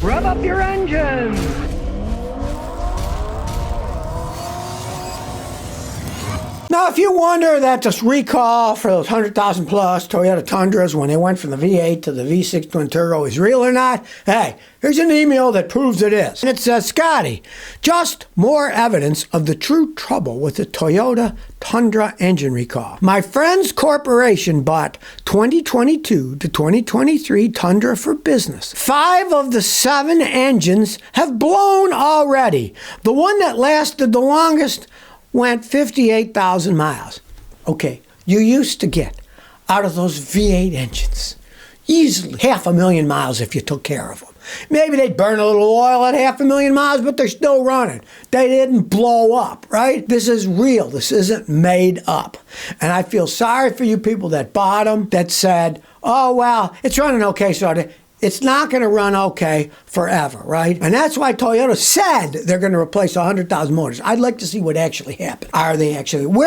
Rev up your engines! Now, if you wonder that this recall for those 100,000 plus Toyota Tundras when they went from the V8 to the V6 twin turbo is real or not, hey, here's an email that proves it is. And it says, Scotty, just more evidence of the true trouble with the Toyota Tundra engine recall. My friend's corporation bought 2022 to 2023 Tundra for business. 5 of the 7 engines have blown already. The one that lasted the longest went 58,000 miles. Okay, you used to get out of those V8 engines easily 500,000 miles if you took care of them. Maybe they'd burn a little oil at 500,000 miles, but they're still running. They didn't blow up, right? This is real. This isn't made up. And I feel sorry for you people that bought them, that said, oh, well, it's running okay, so it's not going to run okay forever, right? And that's why Toyota said they're going to replace 100,000 motors. I'd like to see what actually happened. Where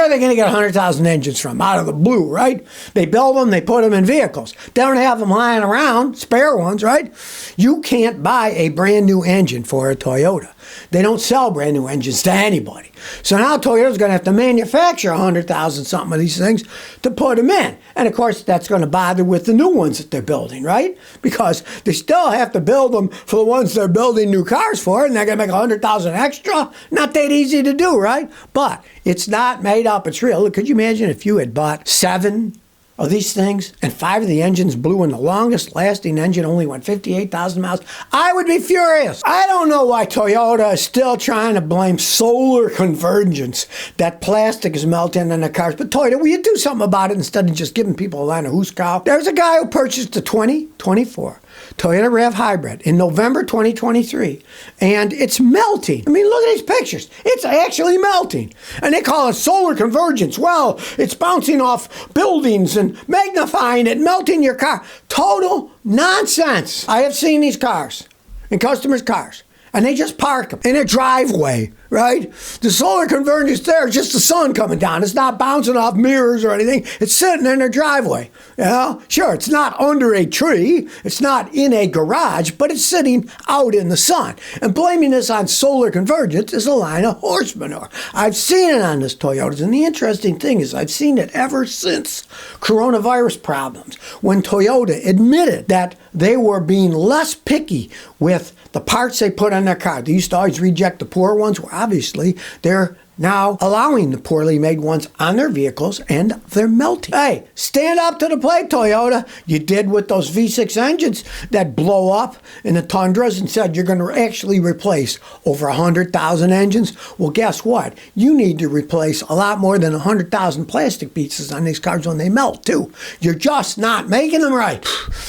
are they going to get 100,000 engines from? Out of the blue, right? They build them, they put them in vehicles. They don't have them lying around, spare ones, right? You can't buy a brand new engine for a Toyota. They don't sell brand new engines to anybody. So now Toyota's going to have to manufacture 100,000 something of these things to put them in. And of course, that's going to bother with the new ones that they're building, right? Because they still have to build them for the ones they're building new cars for, and they're going to make 100,000 extra. Not that easy to do, right? But it's not made up, it's real. Could you imagine if you had bought 7 of these things and 5 of the engines blew and the longest lasting engine only went 58,000 miles? I would be furious. I don't know why Toyota is still trying to blame solar convergence that plastic is melting in the cars. But Toyota, will you do something about it instead of just giving people a line of who's cow? There's a guy who purchased a 2024 Toyota RAV Hybrid in November 2023, and it's melting. I mean, look at these pictures. It's actually melting. And they call it solar convergence. Well, it's bouncing off buildings and magnifying it, melting your car. Total nonsense. I have seen these cars in customers' cars, and they just park them in a driveway, right? The solar convergence there is just the sun coming down. It's not bouncing off mirrors or anything. It's sitting in their driveway. You know? Sure, it's not under a tree. It's not in a garage, but it's sitting out in the sun. And blaming this on solar convergence is a line of horse manure. I've seen it on this Toyotas, and the interesting thing is I've seen it ever since coronavirus problems, when Toyota admitted that they were being less picky with the parts they put on their car. They used to always reject the poor ones. Well, obviously, they're now allowing the poorly made ones on their vehicles, and they're melting. Hey, stand up to the plate, Toyota. You did with those V6 engines that blow up in the Tundras and said you're going to actually replace over 100,000 engines. Well, guess what? You need to replace a lot more than 100,000 plastic pieces on these cars when they melt, too. You're just not making them right.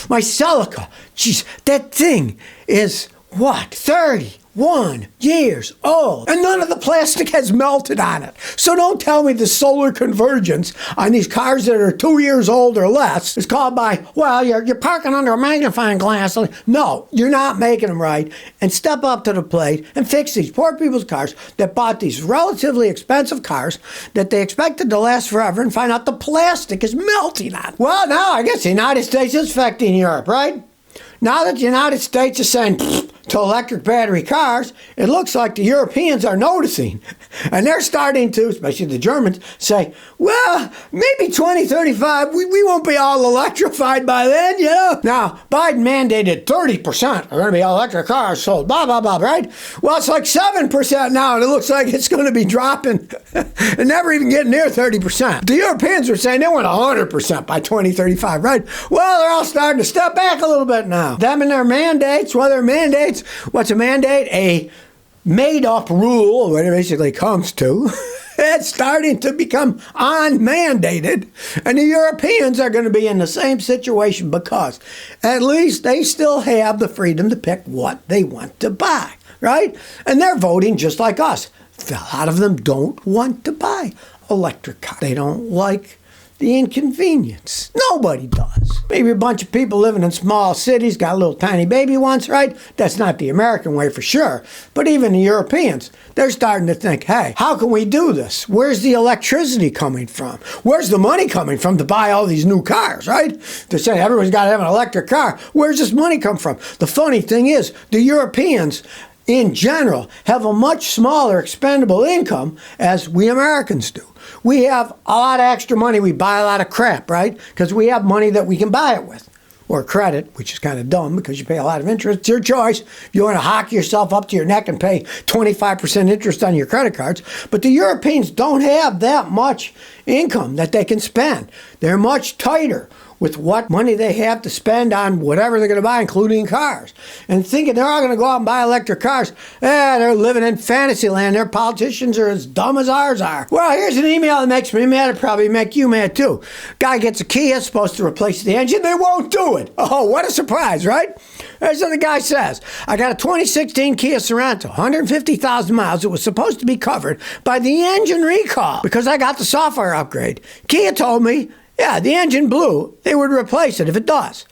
My Celica, geez, that thing is, what, 31 years old, and none of the plastic has melted on it. So don't tell me the solar convergence on these cars that are 2 years old or less is called by, well, you're parking under a magnifying glass. No, you're not making them right. And step up to the plate and fix these poor people's cars that bought these relatively expensive cars that they expected to last forever and find out the plastic is melting on. Well, now I guess the United States is affecting Europe, right? Now that the United States is saying to electric battery cars, it looks like the Europeans are noticing. And they're starting to, especially the Germans, say, well, maybe 2035, we won't be all electrified by then, you know? Now, Biden mandated 30% are going to be electric cars sold, blah, blah, blah, right? Well, it's like 7% now, and it looks like it's going to be dropping and never even getting near 30%. The Europeans were saying they want 100% by 2035, right? Well, they're all starting to step back a little bit now. Them and their mandates, well, their mandates, what's a mandate? A made-up rule, what it basically comes to. It's starting to become unmandated. And the Europeans are going to be in the same situation because at least they still have the freedom to pick what they want to buy, right? And they're voting just like us. A lot of them don't want to buy electric cars. They don't like the inconvenience. Nobody does. Maybe a bunch of people living in small cities got a little tiny baby once, right? That's not the American way for sure. But even the Europeans, they're starting to think, hey, how can we do this? Where's the electricity coming from? Where's the money coming from to buy all these new cars, right? They're saying everyone's got to have an electric car. Where's this money come from? The funny thing is, the Europeans, in general, have a much smaller expendable income as we Americans do. We have a lot of extra money. We buy a lot of crap, right? Because we have money that we can buy it with. Or credit, which is kind of dumb because you pay a lot of interest. It's your choice. If you want to hock yourself up to your neck and pay 25% interest on your credit cards. But the Europeans don't have that much income that they can spend. They're much tighter with what money they have to spend on whatever they're going to buy, including cars. And thinking they're all going to go out and buy electric cars, they're living in fantasy land. Their politicians are as dumb as ours are. Well, here's an email that makes me mad. It'll probably make you mad too. Guy gets a Kia, supposed to replace the engine. They won't do it. Oh, what a surprise, right? Here's what the guy says. I got a 2016 Kia Sorento, 150,000 miles. It was supposed to be covered by the engine recall because I got the software upgrade. Kia told me, yeah, the engine blew. They would replace it if it does.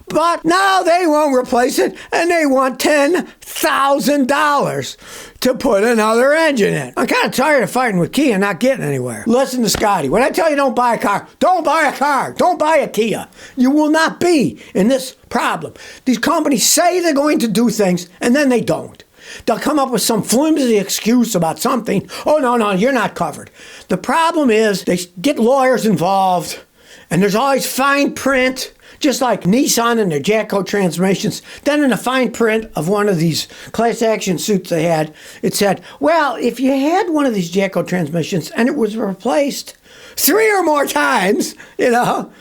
But now they won't replace it, and they want $10,000 to put another engine in. I'm kind of tired of fighting with Kia and not getting anywhere. Listen to Scotty. When I tell you don't buy a car, don't buy a car. Don't buy a Kia. You will not be in this problem. These companies say they're going to do things, and then they don't. They'll come up with some flimsy excuse about something. Oh, no, you're not covered. The problem is they get lawyers involved, and there's always fine print, just like Nissan and their Jatco transmissions. Then in the fine print of one of these class action suits they had, it said, well, if you had one of these Jatco transmissions and it was replaced 3 or more times, then,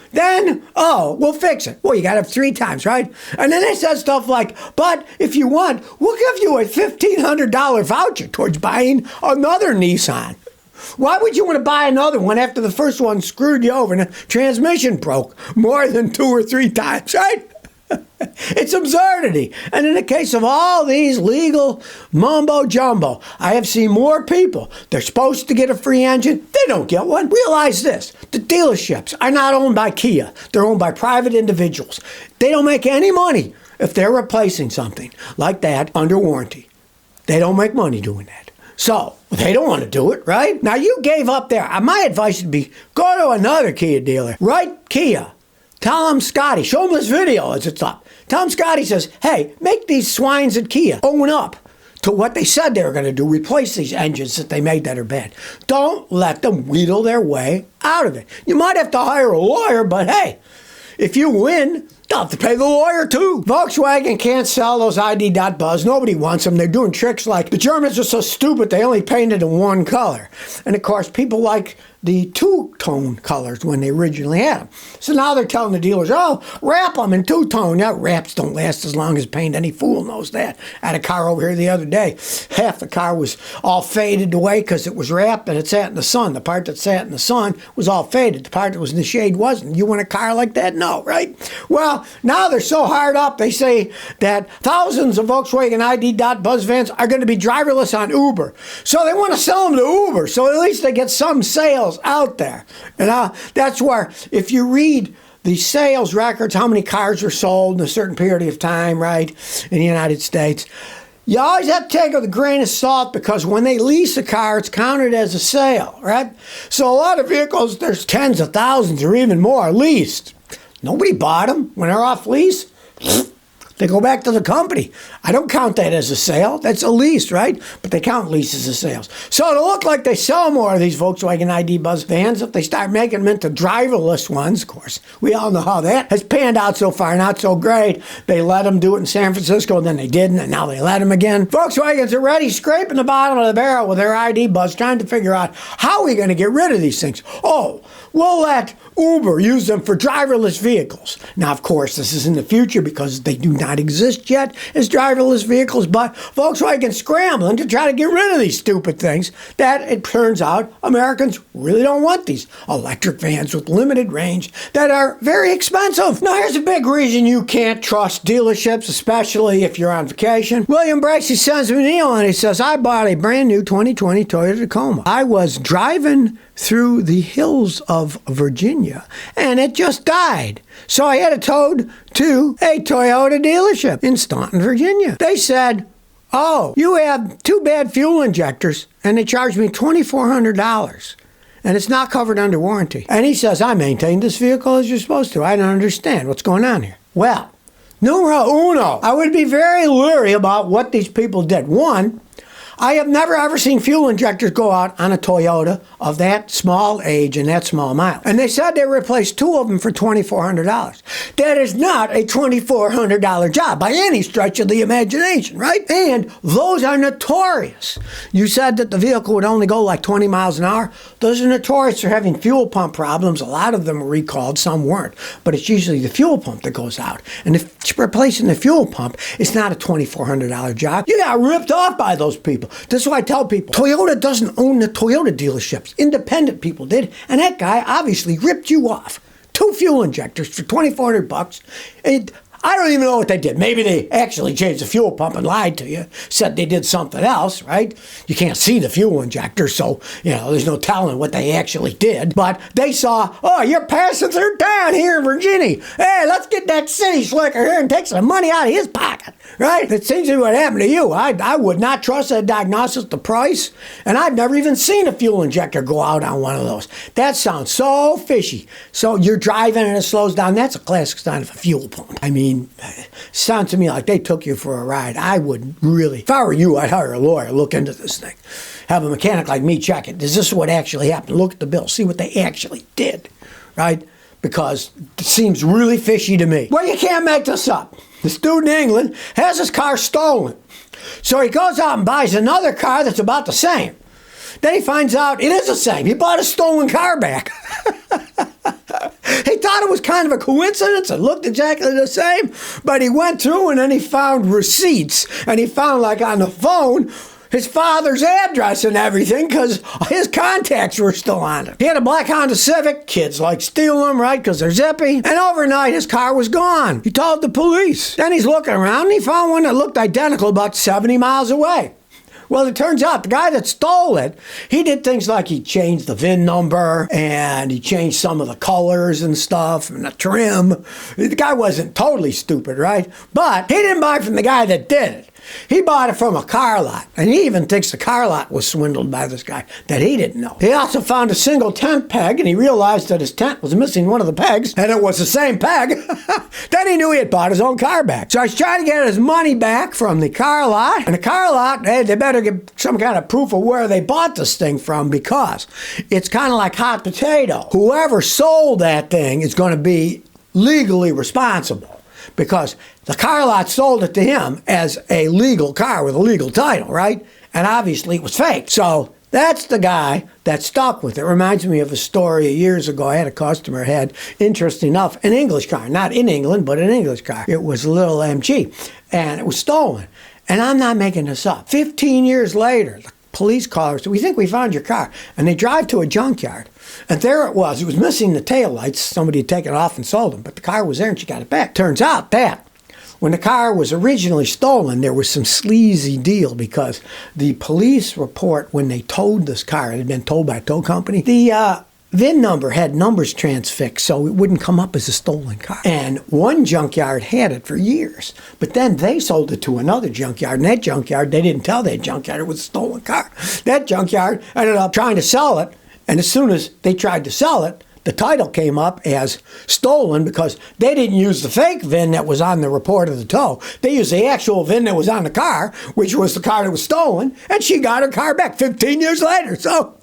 we'll fix it. Well, you got to have 3 times, right? And then they said stuff like, but if you want, we'll give you a $1,500 voucher towards buying another Nissan. Why would you want to buy another one after the first one screwed you over and the transmission broke more than 2 or 3 times, right? It's absurdity. And in the case of all these legal mumbo jumbo, I have seen more people. They're supposed to get a free engine. They don't get one. Realize this. The dealerships are not owned by Kia. They're owned by private individuals. They don't make any money if they're replacing something like that under warranty. They don't make money doing that. So, they don't want to do it, right? Now, you gave up there. My advice would be, go to another Kia dealer. Write Kia. Tell them Scotty. Show them this video as it's up. Tell them Scotty says, hey, make these swines at Kia own up to what they said they were going to do, replace these engines that they made that are bad. Don't let them wheedle their way out of it. You might have to hire a lawyer, but hey, if you win, they'll have to pay the lawyer too. Volkswagen can't sell those ID.Buzz. Nobody wants them. They're doing tricks like the Germans are so stupid they only painted in one color. And of course, people like the two-tone colors when they originally had them. So now they're telling the dealers, wrap them in two-tone. Now, wraps don't last as long as paint. Any fool knows that. I had a car over here the other day. Half the car was all faded away because it was wrapped and it sat in the sun. The part that sat in the sun was all faded. The part that was in the shade wasn't. You want a car like that? No, right? Well, now they're so hard up, they say that thousands of Volkswagen ID.Buzz vans are going to be driverless on Uber. So they want to sell them to Uber, so at least they get some sales out there. And that's where, if you read the sales records, how many cars were sold in a certain period of time, right, in the United States, you always have to take it with a grain of salt because when they lease a car, it's counted as a sale, right? So a lot of vehicles, there's tens of thousands or even more leased. Nobody bought them when they're off lease. They go back to the company. I don't count that as a sale. That's a lease, right? But they count leases as sales. So it'll look like they sell more of these Volkswagen ID.Buzz vans if they start making them into driverless ones. Of course, we all know how that has panned out so far. Not so great. They let them do it in San Francisco, and then they didn't, and now they let them again. Volkswagen's already scraping the bottom of the barrel with their ID.Buzz, trying to figure out how are we going to get rid of these things. We'll let Uber use them for driverless vehicles. Now, of course, this is in the future because they do not exist yet as driverless vehicles, but Volkswagen's scrambling to try to get rid of these stupid things that it turns out Americans really don't want, these electric vans with limited range that are very expensive. Now, here's a big reason you can't trust dealerships, especially if you're on vacation. William Bracey sends me an email and he says, I bought a brand new 2020 Toyota Tacoma. I was driving through the hills of Virginia, and it just died. So I had it towed to a Toyota dealership in Staunton, Virginia. They said, "Oh, you have two bad fuel injectors," and they charged me $2,400. And it's not covered under warranty. And he says, "I maintained this vehicle as you're supposed to. I don't understand what's going on here." Well, numero uno, I would be very leery about what these people did. One, I have never ever seen fuel injectors go out on a Toyota of that small age and that small mile. And they said they replaced two of them for $2,400. That is not a $2,400 job by any stretch of the imagination, right? And those are notorious. You said that the vehicle would only go like 20 miles an hour. Those are notorious for having fuel pump problems. A lot of them were recalled, some weren't. But it's usually the fuel pump that goes out. And if replacing the fuel pump, it's not a $2,400 job. You got ripped off by those people. This is why I tell people, Toyota doesn't own the Toyota dealerships. Independent people did, and that guy obviously ripped you off. Two fuel injectors for $2,400. I don't even know what they did. Maybe they actually changed the fuel pump and lied to you, said they did something else, right? You can't see the fuel injector, so, there's no telling what they actually did. But they saw, "Oh, you're passing through town here in Virginia. Hey, let's get that city slicker here and take some money out of his pocket," right? That seems to be what happened to you. I would not trust that diagnosis, the price, and I've never even seen a fuel injector go out on one of those. That sounds so fishy. So you're driving and it slows down. That's a classic sign of a fuel pump. I mean, sounds to me like they took you for a ride. I would really, if I were you, I'd hire a lawyer, look into this thing. Have a mechanic like me check it. Is this what actually happened? Look at the bill, see what they actually did, right? Because it seems really fishy to me. Well, you can't make this up. This dude in England has his car stolen. So he goes out and buys another car that's about the same. Then he finds out it is the same. He bought a stolen car back. He thought it was kind of a coincidence. It looked exactly the same. But he went through and then he found receipts. And he found, like on the phone, his father's address and everything because his contacts were still on it. He had a black Honda Civic. Kids like steal them, right, because they're zippy. And overnight, his car was gone. He told the police. Then he's looking around and he found one that looked identical about 70 miles away. Well, it turns out the guy that stole it, he did things like he changed the VIN number and he changed some of the colors and stuff and the trim. The guy wasn't totally stupid, right? But he didn't buy from the guy that did it. He bought it from a car lot, and he even thinks the car lot was swindled by this guy that he didn't know. He also found a single tent peg, and he realized that his tent was missing one of the pegs, and it was the same peg. Then he knew he had bought his own car back. So he's trying to get his money back from the car lot, and the car lot, hey, they better get some kind of proof of where they bought this thing from because it's kind of like hot potato. Whoever sold that thing is going to be legally responsible. Because the car lot sold it to him as a legal car with a legal title, right? And obviously it was fake. So that's the guy that stuck with it. Reminds me of a story years ago. I had a customer who had, interesting enough, an English car. Not in England, but an English car. It was a little MG. And it was stolen. And I'm not making this up. 15 years later, the police call her, so "We think we found your car." And they drive to a junkyard. And there it was. It was missing the taillights. Somebody had taken it off and sold them. But the car was there and she got it back. Turns out that when the car was originally stolen, there was some sleazy deal because the police report when they towed this car, it had been towed by a tow company, the VIN number had numbers transfixed so it wouldn't come up as a stolen car. And one junkyard had it for years. But then they sold it to another junkyard. And that junkyard, they didn't tell that junkyard it was a stolen car. That junkyard ended up trying to sell it. And as soon as they tried to sell it, the title came up as stolen because they didn't use the fake VIN that was on the report of the tow. They used the actual VIN that was on the car, which was the car that was stolen, and she got her car back 15 years later. So,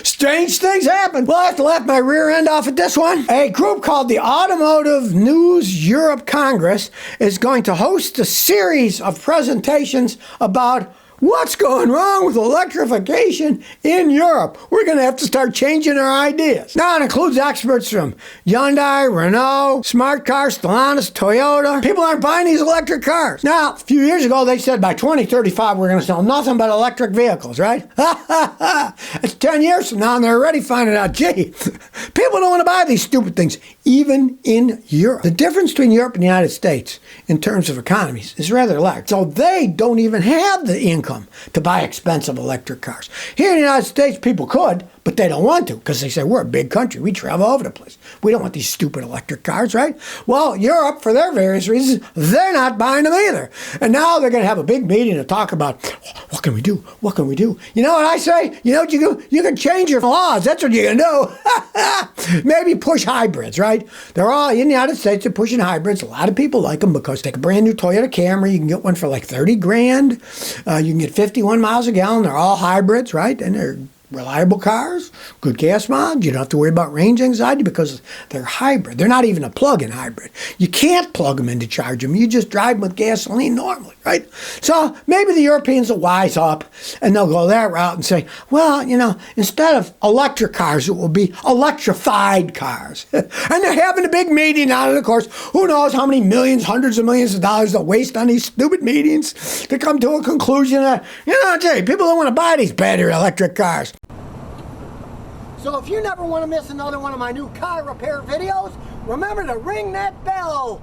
strange things happen. Well, I have to laugh my rear end off at this one. A group called the Automotive News Europe Congress is going to host a series of presentations about what's going wrong with electrification in Europe. We're going to have to start changing our ideas. Now, it includes experts from Hyundai, Renault, Smart Cars, Stellantis, Toyota. People aren't buying these electric cars. Now, a few years ago, they said by 2035, we're going to sell nothing but electric vehicles, right? It's 10 years from now, and they're already finding out, gee, people don't want to buy these stupid things, even in Europe. The difference between Europe and the United States in terms of economies is rather large. So they don't even have the income income to buy expensive electric cars. Here in the United States, people could, but they don't want to because they say, we're a big country. We travel all over the place. We don't want these stupid electric cars, right? Well, Europe, for their various reasons, they're not buying them either. And now they're going to have a big meeting to talk about, what can we do? What can we do? You know what I say? You know what you do? You can change your laws. That's what you can do. Maybe push hybrids, right? They're all, in the United States, they're pushing hybrids. A lot of people like them because take a brand new Toyota Camry. You can get one for like 30 grand. You can get 51 miles a gallon. They're all hybrids, right? And they're reliable cars, good gas mileage. You don't have to worry about range anxiety because they're hybrid. They're not even a plug-in hybrid. You can't plug them in to charge them. You just drive them with gasoline normally, right? So maybe the Europeans will wise up and they'll go that route and say, well, you know, instead of electric cars, it will be electrified cars. And they're having a big meeting on it, of course. Who knows how many millions, hundreds of millions of dollars they'll waste on these stupid meetings to come to a conclusion that, you know, I tell you, people don't want to buy these battery electric cars. So if you never want to miss another one of my new car repair videos, remember to ring that bell.